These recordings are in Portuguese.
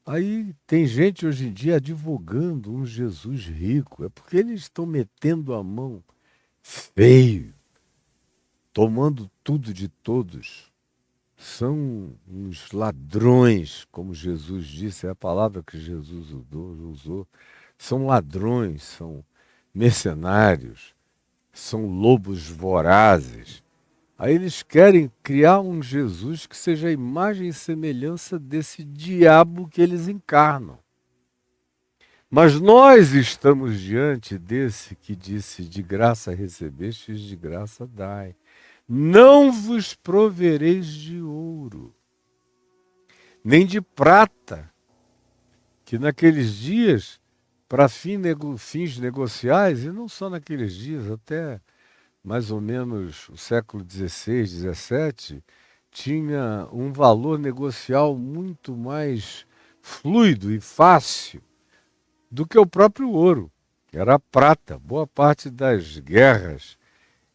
Aí tem gente hoje em dia advogando um Jesus rico. É porque eles estão metendo a mão feio, tomando tudo de todos. São uns ladrões, como Jesus disse, é a palavra que Jesus usou. São ladrões, são mercenários, são lobos vorazes. Aí eles querem criar um Jesus que seja a imagem e semelhança desse diabo que eles encarnam. Mas nós estamos diante desse que disse: de graça recebestes, de graça dai. Não vos provereis de ouro, nem de prata, que naqueles dias, para fins negociais, e não só naqueles dias, até mais ou menos o século XVI, XVII, tinha um valor negocial muito mais fluido e fácil do que o próprio ouro, que era a prata. Boa parte das guerras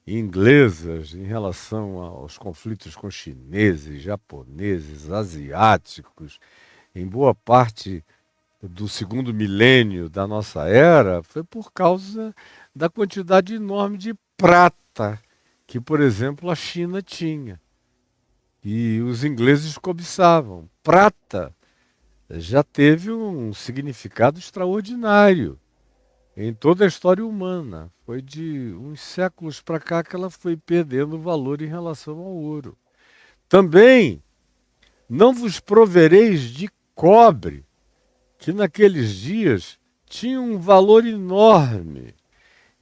inglesas em relação aos conflitos com chineses, japoneses, asiáticos, em boa parte do segundo milênio da nossa era, foi por causa da quantidade enorme de prata que, por exemplo, a China tinha. E os ingleses cobiçavam. Prata já teve um significado extraordinário em toda a história humana. Foi de uns séculos para cá que ela foi perdendo valor em relação ao ouro. Também não vos provereis de cobre, que naqueles dias tinha um valor enorme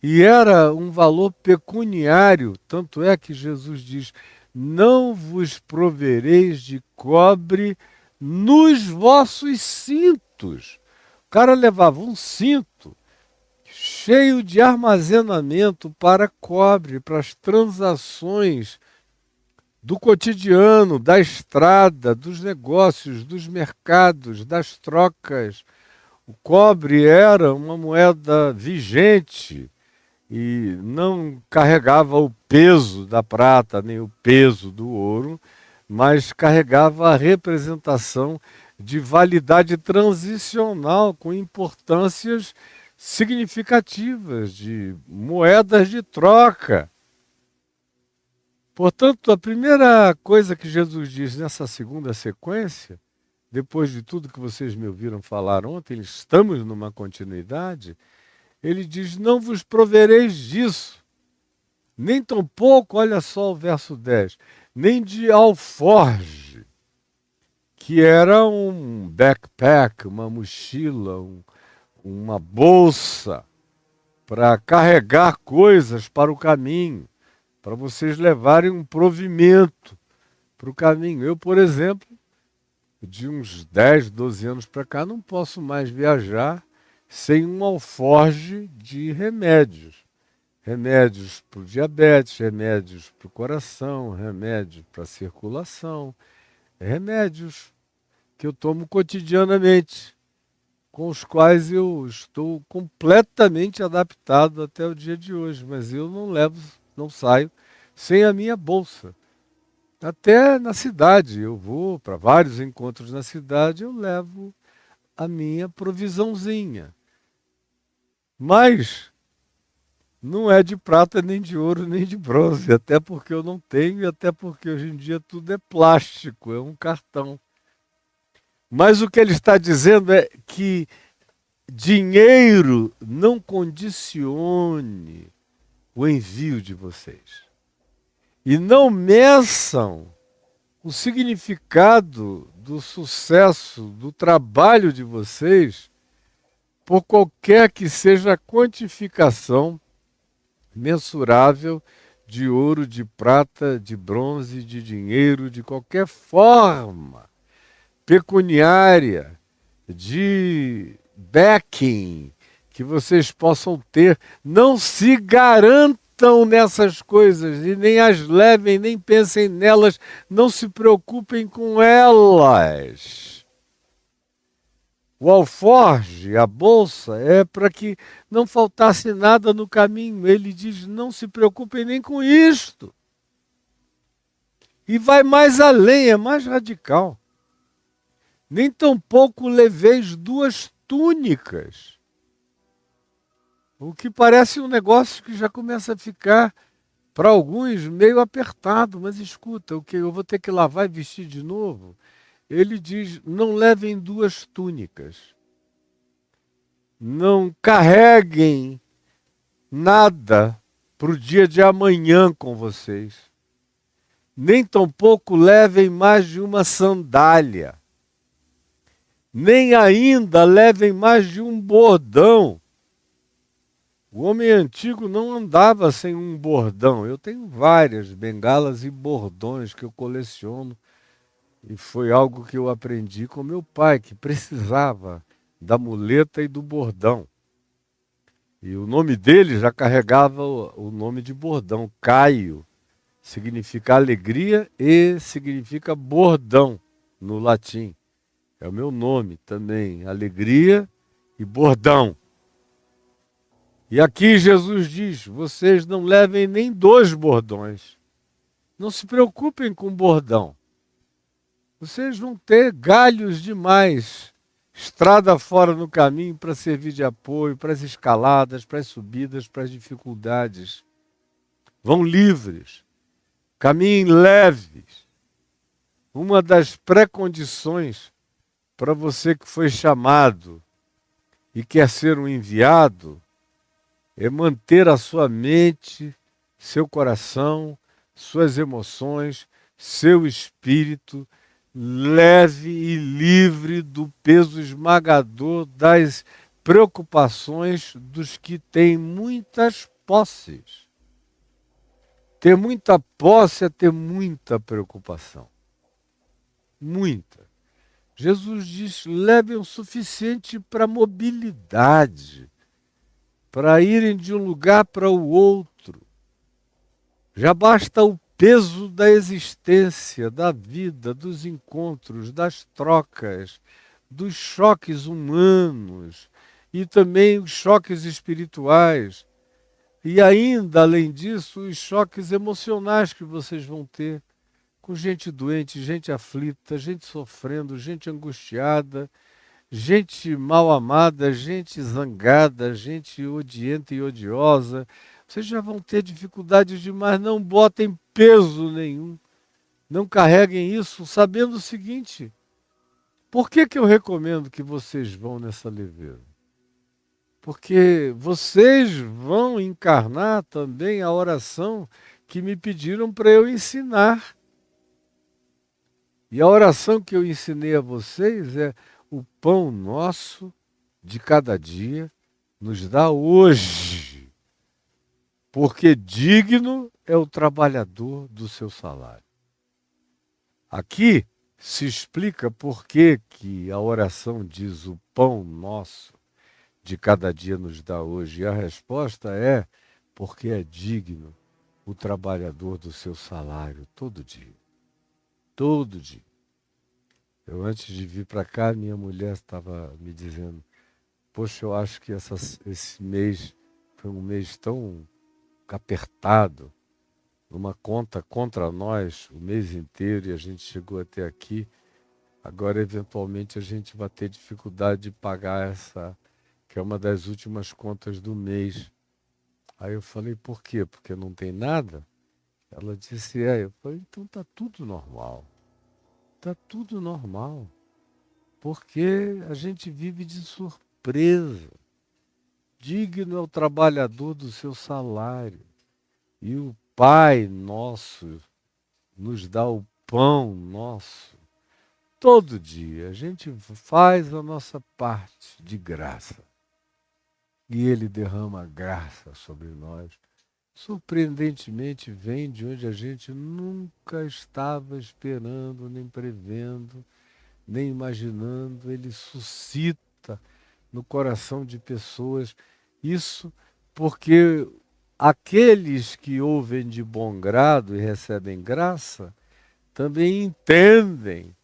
e era um valor pecuniário. Tanto é que Jesus diz: não vos provereis de cobre nos vossos cintos. O cara levava um cinto cheio de armazenamento para cobre, para as transações do cotidiano, da estrada, dos negócios, dos mercados, das trocas. O cobre era uma moeda vigente e não carregava o peso da prata nem o peso do ouro, mas carregava a representação de validade transicional com importâncias significativas de moedas de troca. Portanto, a primeira coisa que Jesus diz nessa segunda sequência, depois de tudo que vocês me ouviram falar ontem, estamos numa continuidade, ele diz: não vos provereis disso, nem tampouco, olha só o verso 10, nem de alforge, que era um backpack, uma mochila, uma bolsa para carregar coisas para o caminho, para vocês levarem um provimento para o caminho. Eu, por exemplo, de uns 10, 12 anos para cá, não posso mais viajar sem um alforge de remédios. Remédios para o diabetes, remédios para o coração, remédios para a circulação, remédios que eu tomo cotidianamente, com os quais eu estou completamente adaptado até o dia de hoje, mas eu não levo, não saio sem a minha bolsa. Até na cidade, eu vou para vários encontros na cidade, eu levo a minha provisãozinha. Mas não é de prata, nem de ouro, nem de bronze, até porque eu não tenho e até porque hoje em dia tudo é plástico, é um cartão. Mas o que ele está dizendo é que dinheiro não condicione o envio de vocês. E não meçam o significado do sucesso, do trabalho de vocês, por qualquer que seja a quantificação mensurável de ouro, de prata, de bronze, de dinheiro, de qualquer forma pecuniária, de backing que vocês possam ter. Não se garantam nessas coisas e nem as levem, nem pensem nelas, não se preocupem com elas. O alforge, a bolsa, é para que não faltasse nada no caminho. Ele diz: não se preocupem nem com isto. E vai mais além, é mais radical. Nem tampouco leveis 2 túnicas. O que parece um negócio que já começa a ficar, para alguns, meio apertado. Mas escuta, o que eu vou ter que lavar e vestir de novo? Ele diz, não levem 2 túnicas. Não carreguem nada para o dia de amanhã com vocês. Nem tampouco levem mais de uma sandália. Nem ainda levem mais de um bordão. O homem antigo não andava sem um bordão. Eu tenho várias bengalas e bordões que eu coleciono. E foi algo que eu aprendi com meu pai, que precisava da muleta e do bordão. E o nome dele já carregava o nome de bordão. Caio significa alegria e significa bordão no latim. É o meu nome também, alegria e bordão. E aqui Jesus diz, vocês não levem nem 2 bordões. Não se preocupem com bordão. Vocês vão ter galhos demais, estrada fora no caminho para servir de apoio, para as escaladas, para as subidas, para as dificuldades. Vão livres, caminhem leves. Uma das pré-condições para você que foi chamado e quer ser um enviado é manter a sua mente, seu coração, suas emoções, seu espírito leve e livre do peso esmagador das preocupações dos que têm muitas posses. Ter muita posse é ter muita preocupação. Muita. Jesus diz, levem o suficiente para mobilidade, para irem de um lugar para o outro. Já basta o peso da existência, da vida, dos encontros, das trocas, dos choques humanos e também os choques espirituais. E ainda, além disso, os choques emocionais que vocês vão ter com gente doente, gente aflita, gente sofrendo, gente angustiada, gente mal amada, gente zangada, gente odienta e odiosa. Vocês já vão ter dificuldades demais, não botem peso nenhum. Não carreguem isso sabendo o seguinte, por que eu recomendo que vocês vão nessa leveza? Porque vocês vão encarnar também a oração que me pediram para eu ensinar. E a oração que eu ensinei a vocês é o pão nosso de cada dia nos dá hoje, porque digno é o trabalhador do seu salário. Aqui se explica por que a oração diz o pão nosso de cada dia nos dá hoje. E a resposta é porque é digno o trabalhador do seu salário todo dia. Todo dia. Eu, antes de vir para cá, minha mulher estava me dizendo, poxa, eu acho que esse mês foi um mês tão apertado, uma conta contra nós o mês inteiro e a gente chegou até aqui. Agora, eventualmente, a gente vai ter dificuldade de pagar essa, que é uma das últimas contas do mês. Aí eu falei, por quê? Porque não tem nada? Ela disse, Eu falei, então tá tudo normal. Tá tudo normal. Porque a gente vive de surpresa. Digno é o trabalhador do seu salário. E o Pai nosso nos dá o pão nosso. Todo dia a gente faz a nossa parte de graça. E Ele derrama graça sobre nós. Surpreendentemente vem de onde a gente nunca estava esperando, nem prevendo, nem imaginando. Ele suscita no coração de pessoas isso porque aqueles que ouvem de bom grado e recebem graça também entendem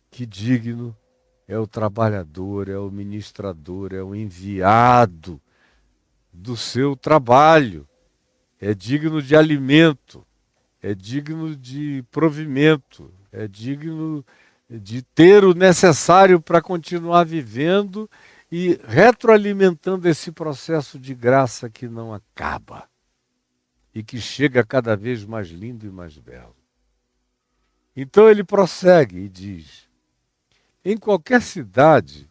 que digno é o trabalhador, é o ministrador, é o enviado do seu trabalho. É digno de alimento, é digno de provimento, é digno de ter o necessário para continuar vivendo e retroalimentando esse processo de graça que não acaba e que chega cada vez mais lindo e mais belo. Então ele prossegue e diz: em qualquer cidade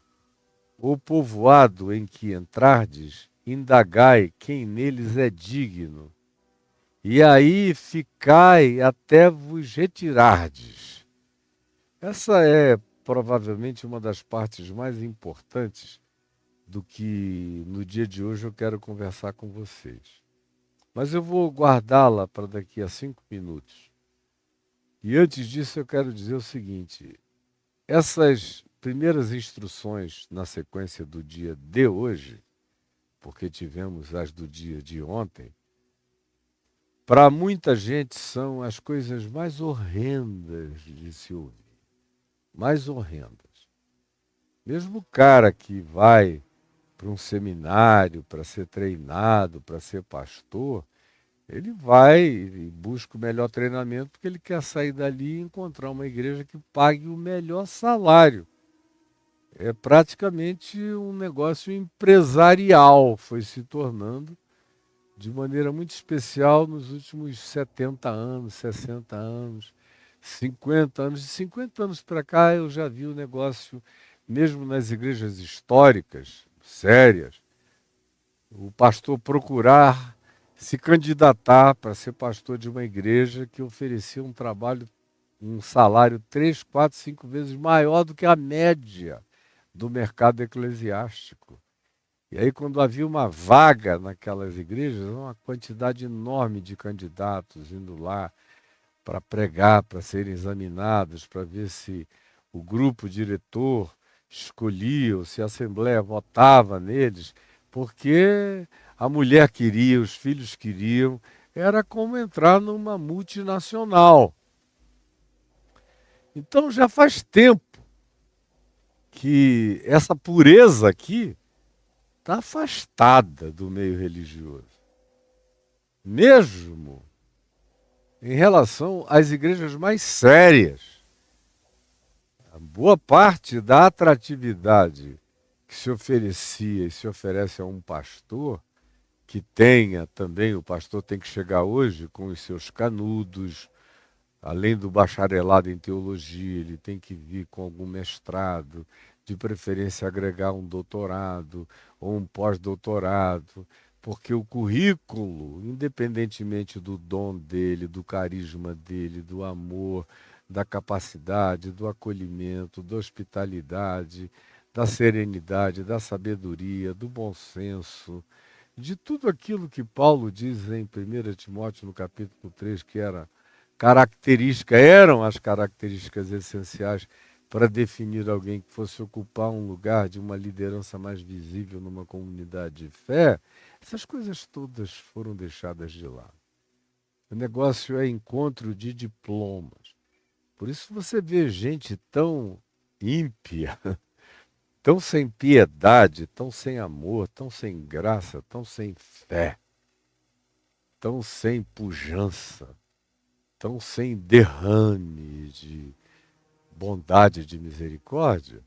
ou povoado em que entrardes, indagai quem neles é digno, e aí ficai até vos retirardes. Essa é provavelmente uma das partes mais importantes do que no dia de hoje eu quero conversar com vocês. Mas eu vou guardá-la para daqui a 5 minutos. E antes disso eu quero dizer o seguinte: essas primeiras instruções na sequência do dia de hoje, porque tivemos as do dia de ontem, para muita gente são as coisas mais horrendas de se ouvir. Mais horrendas. Mesmo o cara que vai para um seminário para ser treinado, para ser pastor, ele vai e busca o melhor treinamento porque ele quer sair dali e encontrar uma igreja que pague o melhor salário. É praticamente um negócio empresarial, foi se tornando de maneira muito especial nos últimos 70 anos, 60 anos, 50 anos. De 50 anos para cá eu já vi o negócio, mesmo nas igrejas históricas, sérias, o pastor procurar se candidatar para ser pastor de uma igreja que oferecia um trabalho, um salário 3, 4, 5 vezes maior do que a média do mercado eclesiástico. E aí, quando havia uma vaga naquelas igrejas, uma quantidade enorme de candidatos indo lá para pregar, para serem examinados, para ver se o grupo diretor escolhia, ou se a Assembleia votava neles, porque a mulher queria, os filhos queriam, era como entrar numa multinacional. Então já faz tempo que essa pureza aqui está afastada do meio religioso. Mesmo em relação às igrejas mais sérias. A boa parte da atratividade que se oferecia e se oferece a um pastor, que tenha também, o pastor tem que chegar hoje com os seus canudos, além do bacharelado em teologia, ele tem que vir com algum mestrado, de preferência agregar um doutorado ou um pós-doutorado, porque o currículo, independentemente do dom dele, do carisma dele, do amor, da capacidade, do acolhimento, da hospitalidade, da serenidade, da sabedoria, do bom senso, de tudo aquilo que Paulo diz em 1 Timóteo, no capítulo 3, que eram as características essenciais para definir alguém que fosse ocupar um lugar de uma liderança mais visível numa comunidade de fé, essas coisas todas foram deixadas de lado. O negócio é encontro de diplomas. Por isso você vê gente tão ímpia, tão sem piedade, tão sem amor, tão sem graça, tão sem fé, tão sem pujança, tão sem derrame de bondade, de misericórdia,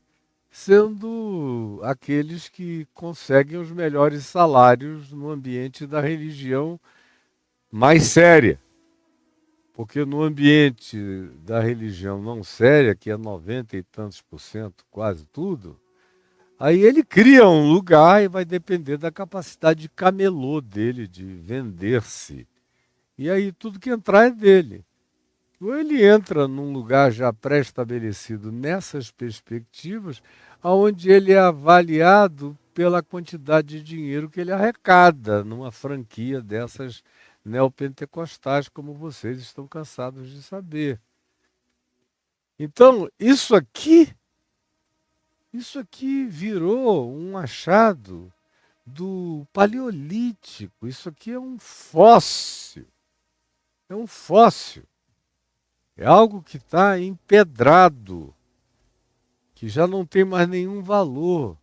sendo aqueles que conseguem os melhores salários no ambiente da religião mais séria. Porque no ambiente da religião não séria, que é 90 e tantos por cento, quase tudo, aí ele cria um lugar e vai depender da capacidade de camelô dele, de vender-se. E aí tudo que entrar é dele. Ou ele entra num lugar já pré-estabelecido nessas perspectivas, onde ele é avaliado pela quantidade de dinheiro que ele arrecada numa franquia dessas neopentecostais, como vocês estão cansados de saber. Então, isso aqui virou um achado do Paleolítico. Isso aqui é um fóssil. É um fóssil. É algo que está empedrado, que já não tem mais nenhum valor.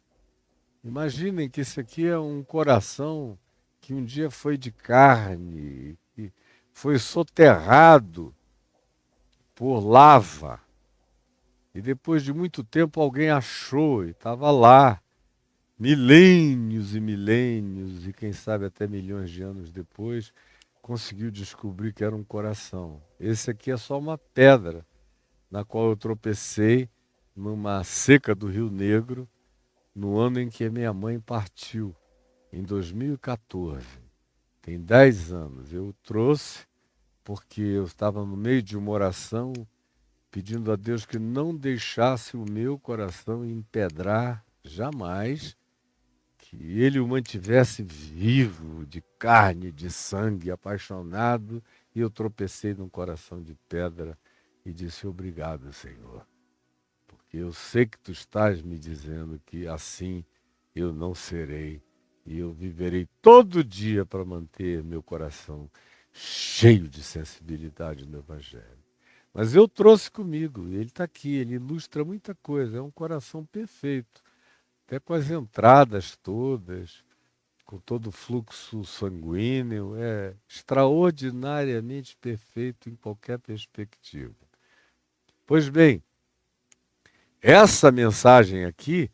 Imaginem que isso aqui é um coração que um dia foi de carne, que foi soterrado por lava. E depois de muito tempo alguém achou e estava lá, milênios e milênios, e quem sabe até milhões de anos depois, conseguiu descobrir que era um coração. Esse aqui é só uma pedra na qual eu tropecei numa seca do Rio Negro, no ano em que minha mãe partiu, em 2014. Tem 10 anos. Eu trouxe porque eu estava no meio de uma oração pedindo a Deus que não deixasse o meu coração empedrar jamais, que ele o mantivesse vivo, de carne, de sangue, apaixonado, e eu tropecei num coração de pedra e disse: obrigado, Senhor, porque eu sei que tu estás me dizendo que assim eu não serei, e eu viverei todo dia para manter meu coração cheio de sensibilidade no Evangelho. Mas eu trouxe comigo, e ele está aqui, ele ilustra muita coisa, é um coração perfeito, até com as entradas todas, com todo o fluxo sanguíneo, é extraordinariamente perfeito em qualquer perspectiva. Pois bem, essa mensagem aqui,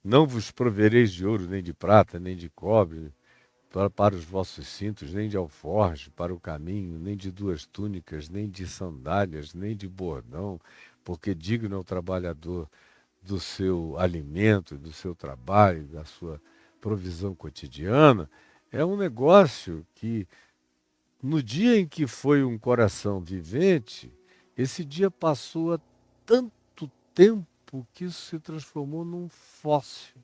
não vos provereis de ouro, nem de prata, nem de cobre, para os vossos cintos, nem de alforje para o caminho, nem de duas túnicas, nem de sandálias, nem de bordão, porque digno é o trabalhador do seu alimento, do seu trabalho, da sua provisão cotidiana. É um negócio que, no dia em que foi um coração vivente, esse dia passou há tanto tempo que isso se transformou num fóssil.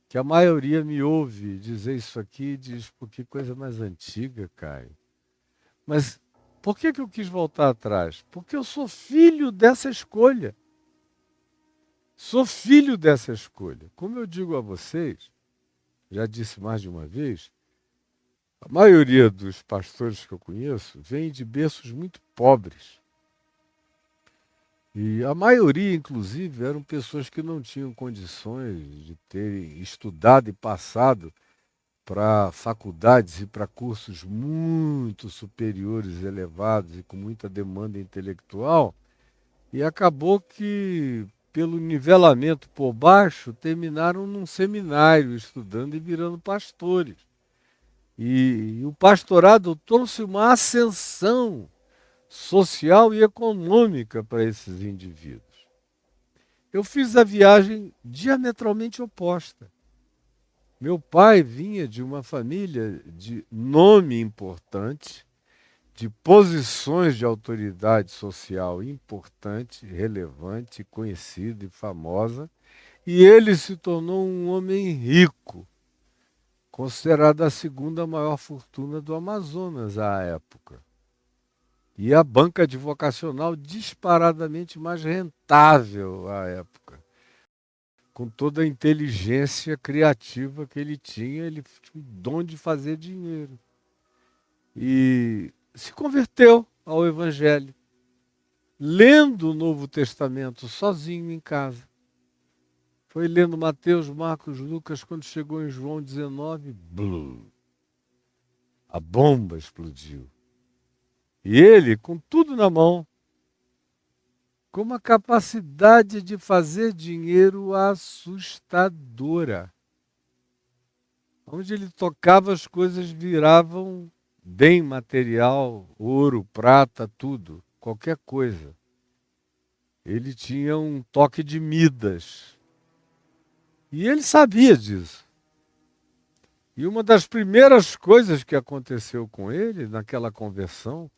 Que a maioria me ouve dizer isso aqui e diz: por que coisa mais antiga, Caio? Mas por que eu quis voltar atrás? Porque eu sou filho dessa escolha. Sou filho dessa escolha. Como eu digo a vocês, já disse mais de uma vez, a maioria dos pastores que eu conheço vem de berços muito pobres. E a maioria, inclusive, eram pessoas que não tinham condições de terem estudado e passado para faculdades e para cursos muito superiores, elevados e com muita demanda intelectual, e acabou que, pelo nivelamento por baixo, terminaram num seminário estudando e virando pastores. E o pastorado trouxe uma ascensão social e econômica para esses indivíduos. Eu fiz a viagem diametralmente oposta. Meu pai vinha de uma família de nome importante, de posições de autoridade social importante, relevante, conhecida e famosa, e ele se tornou um homem rico, considerado a segunda maior fortuna do Amazonas à época. E a banca advocacional disparadamente mais rentável à época. Com toda a inteligência criativa que ele tinha o dom de fazer dinheiro. E se converteu ao Evangelho, lendo o Novo Testamento sozinho em casa. Foi lendo Mateus, Marcos, Lucas, quando chegou em João 19, blum, a bomba explodiu. E ele, com tudo na mão, com uma capacidade de fazer dinheiro assustadora. Onde ele tocava, as coisas viravam bem material, ouro, prata, tudo, qualquer coisa. Ele tinha um toque de Midas. E ele sabia disso. E uma das primeiras coisas que aconteceu com ele, naquela conversão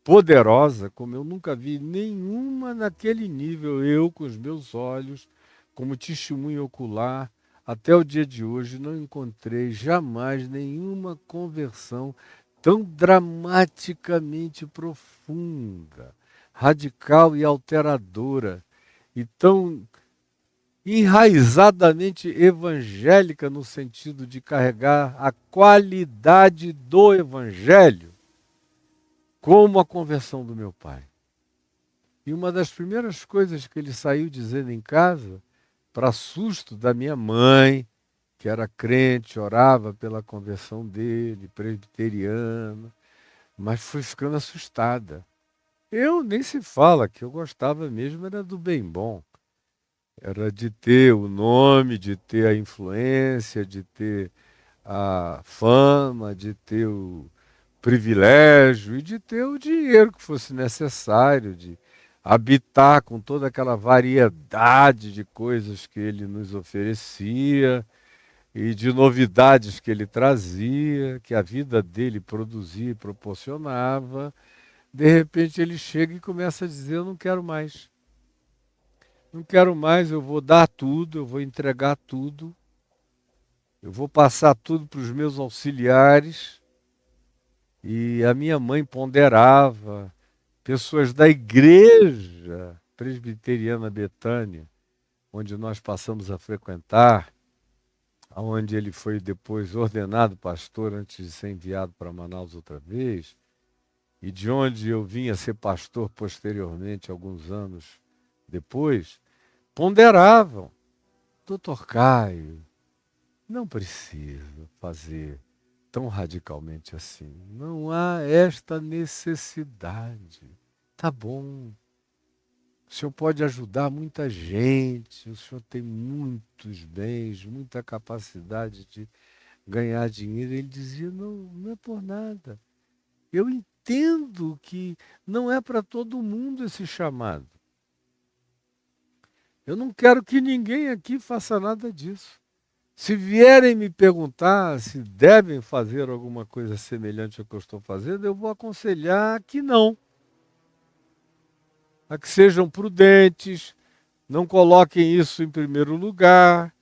poderosa, como eu nunca vi nenhuma naquele nível, eu com os meus olhos, como testemunho ocular, até o dia de hoje não encontrei jamais nenhuma conversão tão dramaticamente profunda, radical e alteradora, e tão enraizadamente evangélica no sentido de carregar a qualidade do evangelho, como a conversão do meu pai. E uma das primeiras coisas que ele saiu dizendo em casa, para susto da minha mãe, que era crente, orava pela conversão dele, presbiteriana, mas foi ficando assustada. Eu nem se fala, que eu gostava mesmo era do bem bom. Era de ter o nome, de ter a influência, de ter a fama, de ter o privilégio e de ter o dinheiro que fosse necessário, de habitar com toda aquela variedade de coisas que ele nos oferecia e de novidades que ele trazia, que a vida dele produzia e proporcionava. De repente ele chega e começa a dizer: eu não quero mais. Não quero mais, eu vou dar tudo, eu vou entregar tudo, eu vou passar tudo para os meus auxiliares. E a minha mãe ponderava, pessoas da igreja presbiteriana Betânia, onde nós passamos a frequentar, onde ele foi depois ordenado pastor antes de ser enviado para Manaus outra vez, e de onde eu vim a ser pastor posteriormente, alguns anos depois, ponderavam: Doutor Caio, não precisa fazer tão radicalmente assim. Não há esta necessidade. Tá bom. O senhor pode ajudar muita gente, o senhor tem muitos bens, muita capacidade de ganhar dinheiro. Ele dizia: não, não é por nada. Eu entendo que não é para todo mundo esse chamado. Eu não quero que ninguém aqui faça nada disso. Se vierem me perguntar se devem fazer alguma coisa semelhante ao que eu estou fazendo, eu vou aconselhar que não. A que sejam prudentes, não coloquem isso em primeiro lugar,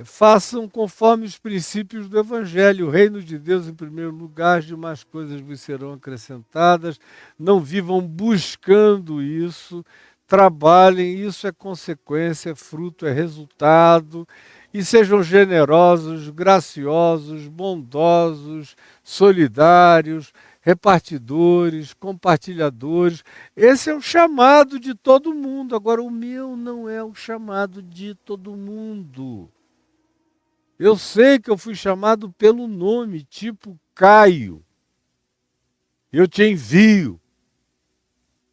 façam conforme os princípios do Evangelho, o reino de Deus em primeiro lugar, as demais coisas vos serão acrescentadas, não vivam buscando isso, trabalhem, isso é consequência, é fruto, é resultado, e sejam generosos, graciosos, bondosos, solidários, repartidores, compartilhadores. Esse é o chamado de todo mundo. Agora, o meu não é o chamado de todo mundo. Eu sei que eu fui chamado pelo nome, tipo Caio. Eu te envio.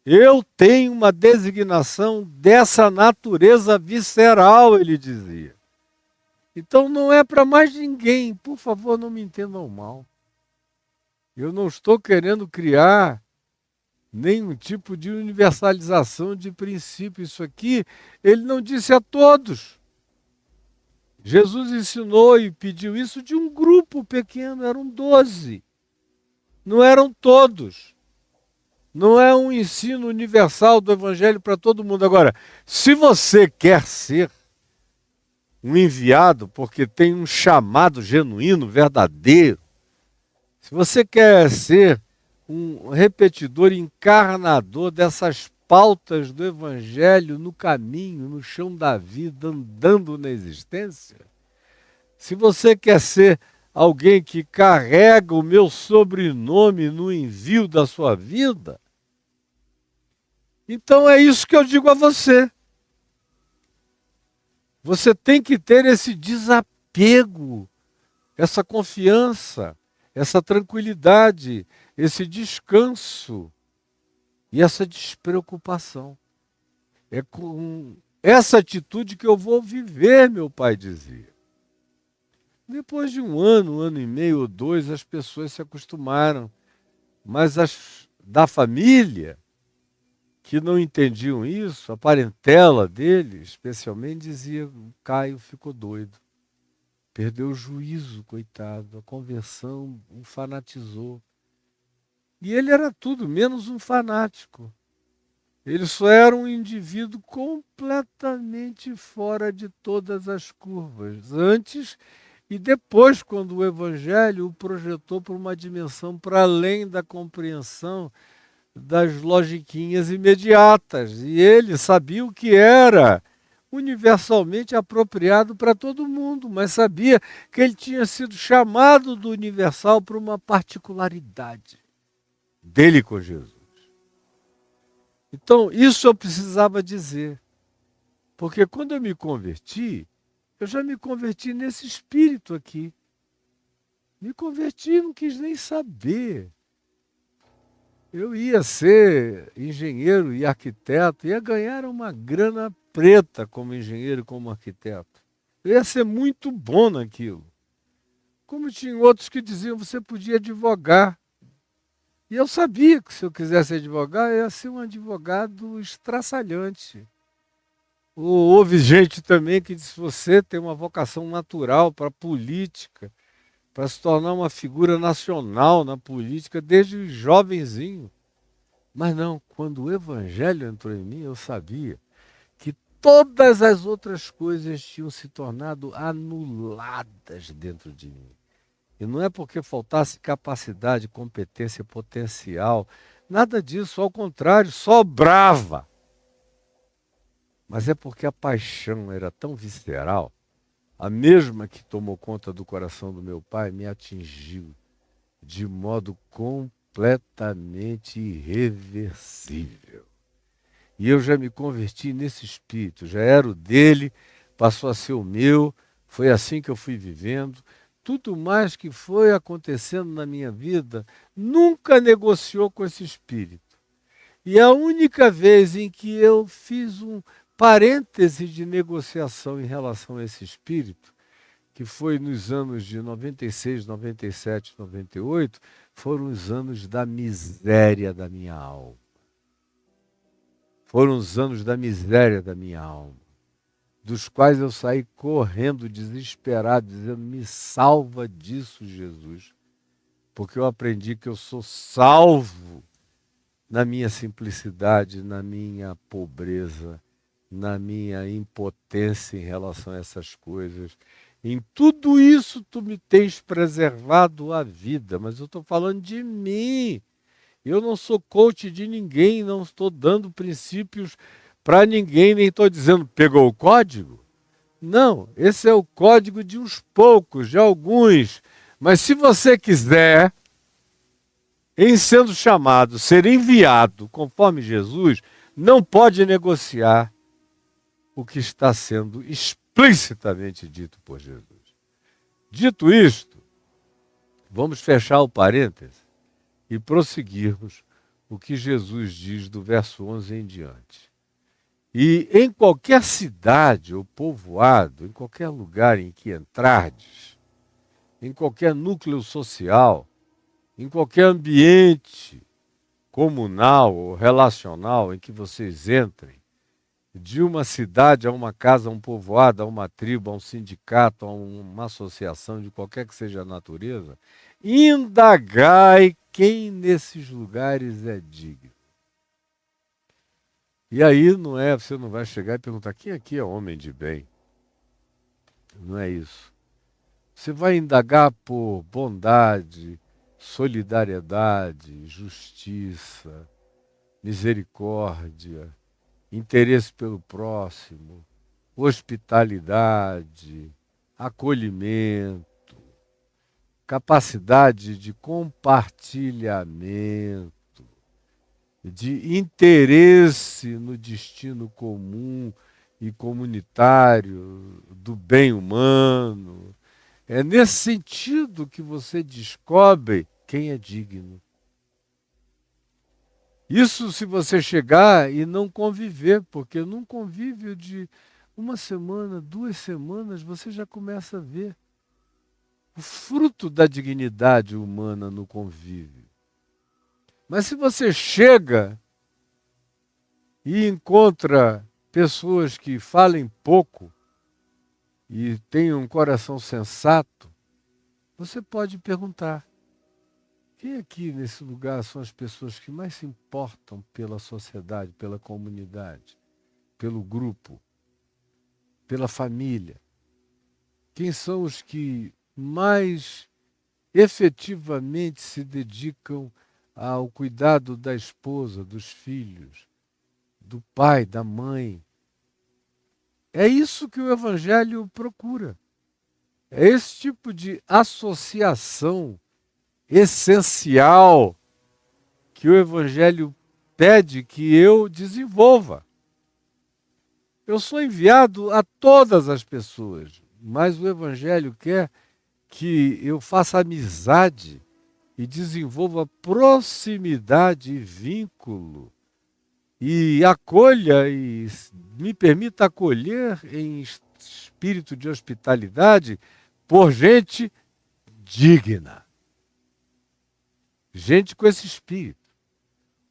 Eu tenho uma designação dessa natureza visceral, ele dizia. Então não é para mais ninguém. Por favor, não me entendam mal. Eu não estou querendo criar nenhum tipo de universalização de princípio. Isso aqui, ele não disse a todos. Jesus ensinou e pediu isso de um grupo pequeno, eram 12. Não eram todos. Não é um ensino universal do Evangelho para todo mundo. Agora, se você quer ser um enviado, porque tem um chamado genuíno, verdadeiro, se você quer ser um repetidor, encarnador dessas pautas do Evangelho no caminho, no chão da vida, andando na existência, se você quer ser alguém que carrega o meu sobrenome no envio da sua vida, então é isso que eu digo a você. Você tem que ter esse desapego, essa confiança, essa tranquilidade, esse descanso e essa despreocupação. É com essa atitude que eu vou viver, meu pai dizia. Depois de um ano e meio ou dois, as pessoas se acostumaram. Mas as da família, que não entendiam isso, a parentela dele, especialmente, dizia: o Caio ficou doido. Perdeu o juízo, coitado. A conversão o fanatizou. E ele era tudo menos um fanático. Ele só era um indivíduo completamente fora de todas as curvas. Antes e depois, quando o Evangelho o projetou para uma dimensão para além da compreensão das logiquinhas imediatas. E ele sabia o que era universalmente apropriado para todo mundo, mas sabia que ele tinha sido chamado do universal para uma particularidade dele com Jesus. Então, isso eu precisava dizer. Porque quando eu me converti, eu já me converti nesse espírito aqui. Me converti, não quis nem saber Eu ia ser engenheiro e arquiteto, ia ganhar uma grana preta como engenheiro e como arquiteto. Eu ia ser muito bom naquilo. Como tinha outros que diziam, você podia advogar. E eu sabia que se eu quisesse advogar, eu ia ser um advogado estraçalhante. Houve gente também que disse, você tem uma vocação natural para a política, para se tornar uma figura nacional na política desde jovenzinho. Mas não, quando o evangelho entrou em mim, eu sabia que todas as outras coisas tinham se tornado anuladas dentro de mim. E não é porque faltasse capacidade, competência, potencial, nada disso, ao contrário, sobrava. Mas é porque a paixão era tão visceral, a mesma que tomou conta do coração do meu pai me atingiu de modo completamente irreversível. E eu já me converti nesse espírito, já era o dele, passou a ser o meu, foi assim que eu fui vivendo. Tudo mais que foi acontecendo na minha vida nunca negociou com esse espírito. E a única vez em que eu fiz um parêntese de negociação em relação a esse espírito, que foi nos anos de 96, 97, 98, foram os anos da miséria da minha alma. Foram os anos da miséria da minha alma, dos quais eu saí correndo, desesperado, dizendo, me salva disso, Jesus, porque eu aprendi que eu sou salvo na minha simplicidade, na minha pobreza, na minha impotência em relação a essas coisas. Em tudo isso tu me tens preservado a vida, mas eu estou falando de mim. Eu não sou coach de ninguém, não estou dando princípios para ninguém, nem estou dizendo pegou o código. Não, esse é o código de uns poucos, de alguns. Mas se você quiser, em sendo chamado, ser enviado conforme Jesus, não pode negociar o que está sendo explicitamente dito por Jesus. Dito isto, vamos fechar o parêntese e prosseguirmos o que Jesus diz do verso 11 em diante. E em qualquer cidade ou povoado, em qualquer lugar em que entrardes, em qualquer núcleo social, em qualquer ambiente comunal ou relacional em que vocês entrem, de uma cidade a uma casa, a um povoado, a uma tribo, a um sindicato, a uma associação, de qualquer que seja a natureza, indagai quem nesses lugares é digno. E aí você não vai chegar e perguntar quem aqui é homem de bem. Não é isso. Você vai indagar por bondade, solidariedade, justiça, misericórdia, interesse pelo próximo, hospitalidade, acolhimento, capacidade de compartilhamento, de interesse no destino comum e comunitário do bem humano. É nesse sentido que você descobre quem é digno. Isso se você chegar e não conviver, porque num convívio de uma semana, 2 semanas, você já começa a ver o fruto da dignidade humana no convívio. Mas se você chega e encontra pessoas que falem pouco e têm um coração sensato, você pode perguntar, quem aqui nesse lugar são as pessoas que mais se importam pela sociedade, pela comunidade, pelo grupo, pela família? Quem são os que mais efetivamente se dedicam ao cuidado da esposa, dos filhos, do pai, da mãe? É isso que o Evangelho procura. É esse tipo de associação essencial que o Evangelho pede que eu desenvolva. Eu sou enviado a todas as pessoas, mas o Evangelho quer que eu faça amizade e desenvolva proximidade e vínculo e acolha e me permita acolher em espírito de hospitalidade por gente digna. Gente com esse espírito.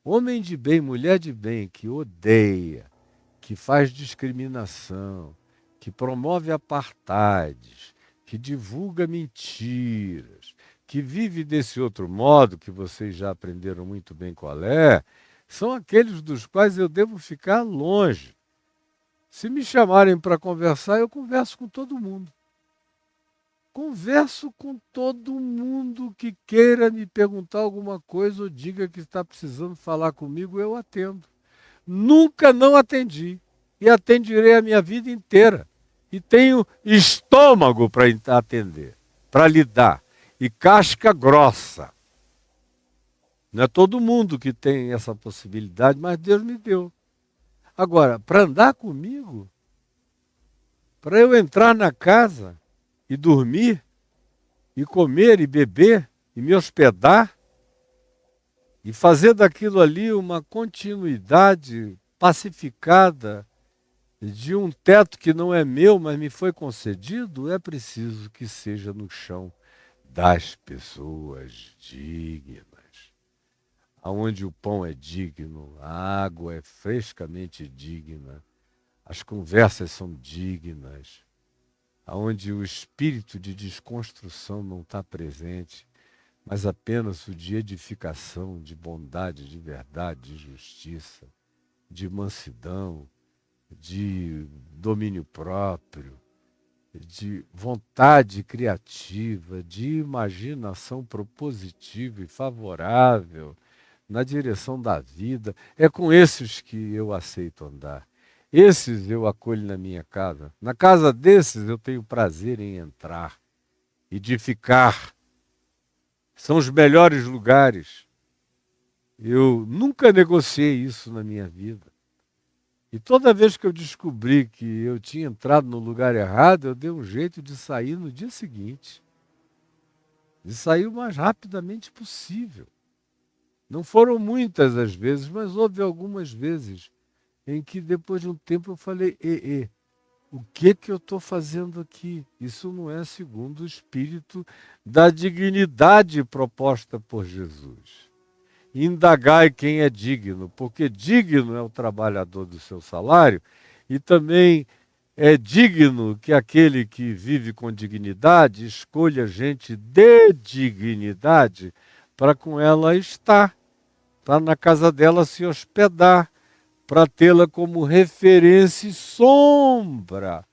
Homem de bem, mulher de bem, que odeia, que faz discriminação, que promove apartheids, que divulga mentiras, que vive desse outro modo, que vocês já aprenderam muito bem qual é, são aqueles dos quais eu devo ficar longe. Se me chamarem para conversar, eu converso com todo mundo. Converso com todo mundo que queira me perguntar alguma coisa ou diga que está precisando falar comigo, eu atendo. Nunca não atendi e atenderei a minha vida inteira. E tenho estômago para atender, para lidar, e casca grossa. Não é todo mundo que tem essa possibilidade, mas Deus me deu. Agora, para andar comigo, para eu entrar na casa e dormir, e comer e beber, e me hospedar, e fazer daquilo ali uma continuidade pacificada de um teto que não é meu, mas me foi concedido, é preciso que seja no chão das pessoas dignas. Onde o pão é digno, a água é frescamente digna, as conversas são dignas, onde o espírito de desconstrução não está presente, mas apenas o de edificação, de bondade, de verdade, de justiça, de mansidão, de domínio próprio, de vontade criativa, de imaginação propositiva e favorável na direção da vida. É com esses que eu aceito andar. Esses eu acolho na minha casa. Na casa desses eu tenho prazer em entrar e de ficar. São os melhores lugares. Eu nunca negociei isso na minha vida. E toda vez que eu descobri que eu tinha entrado no lugar errado, eu dei um jeito de sair no dia seguinte. De sair o mais rapidamente possível. Não foram muitas as vezes, mas houve algumas vezes em que depois de um tempo eu falei, o que eu estou fazendo aqui? Isso não é segundo o espírito da dignidade proposta por Jesus. Indagai quem é digno, porque digno é o trabalhador do seu salário e também é digno que aquele que vive com dignidade escolha gente de dignidade para com ela estar, para na casa dela se hospedar, para tê-la como referência e sombra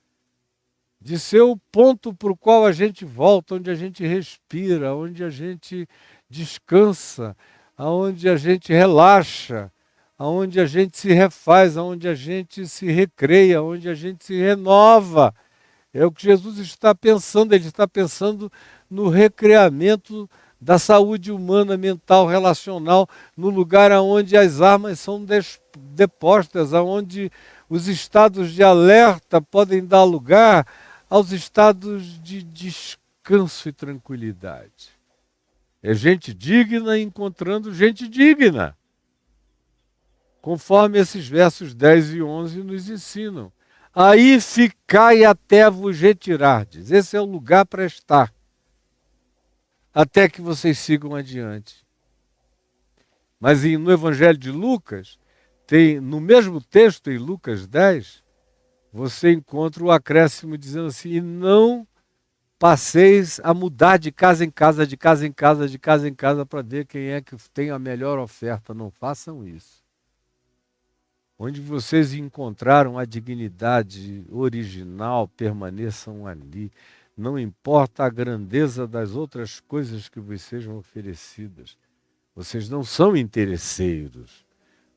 de ser o ponto para o qual a gente volta, onde a gente respira, onde a gente descansa, aonde a gente relaxa, aonde a gente se refaz, aonde a gente se recreia, aonde a gente se renova. É o que Jesus está pensando, ele está pensando no recreamento da saúde humana, mental, relacional, no lugar onde as armas são depostas, onde os estados de alerta podem dar lugar aos estados de descanso e tranquilidade. É gente digna encontrando gente digna, conforme esses versos 10 e 11 nos ensinam. Aí ficai até vos retirardes. Esse é o lugar para estar, até que vocês sigam adiante. Mas no Evangelho de Lucas, tem no mesmo texto, em Lucas 10, você encontra o acréscimo dizendo assim, e não passeis a mudar de casa em casa, de casa em casa, de casa em casa, para ver quem é que tem a melhor oferta. Não façam isso. Onde vocês encontraram a dignidade original, permaneçam ali. Não importa a grandeza das outras coisas que vos sejam oferecidas. Vocês não são interesseiros.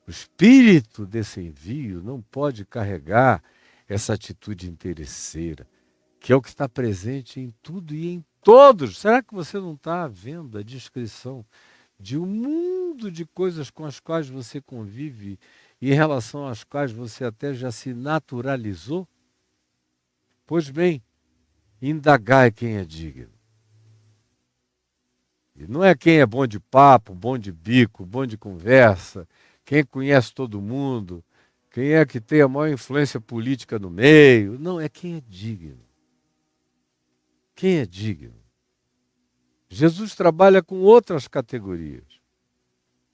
O espírito desse envio não pode carregar essa atitude interesseira, que é o que está presente em tudo e em todos. Será que você não está vendo a descrição de um mundo de coisas com as quais você convive e em relação às quais você até já se naturalizou? Pois bem, indagai quem é digno. E não é quem é bom de papo, bom de bico, bom de conversa, quem conhece todo mundo, quem é que tem a maior influência política no meio. Não, é quem é digno. Quem é digno? Jesus trabalha com outras categorias.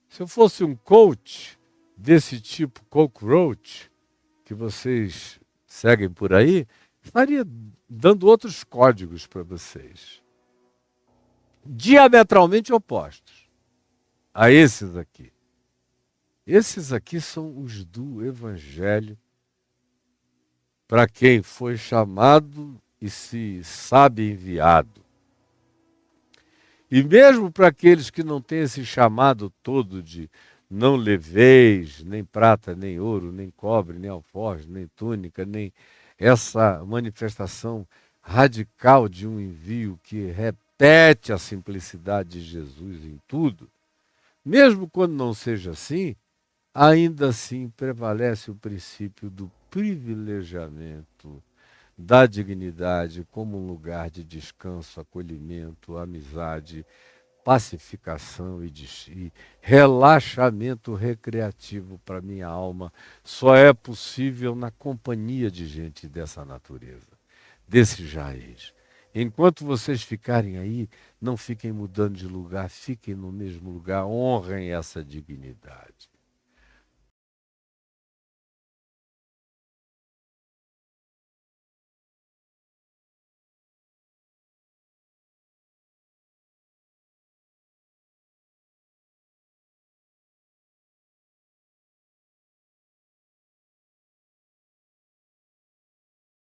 Se eu fosse um coach desse tipo cockroach, que vocês seguem por aí, estaria dando outros códigos para vocês. Diametralmente opostos a esses aqui. Esses aqui são os do Evangelho, para quem foi chamado e se sabe enviado. E mesmo para aqueles que não têm esse chamado todo de não leveis, nem prata, nem ouro, nem cobre, nem alforje, nem túnica, nem essa manifestação radical de um envio que repete a simplicidade de Jesus em tudo, mesmo quando não seja assim, ainda assim prevalece o princípio do privilegiamento da dignidade como um lugar de descanso, acolhimento, amizade, pacificação e relaxamento recreativo para minha alma. Só é possível na companhia de gente dessa natureza, desse raiz. Enquanto vocês ficarem aí, não fiquem mudando de lugar, fiquem no mesmo lugar, honrem essa dignidade.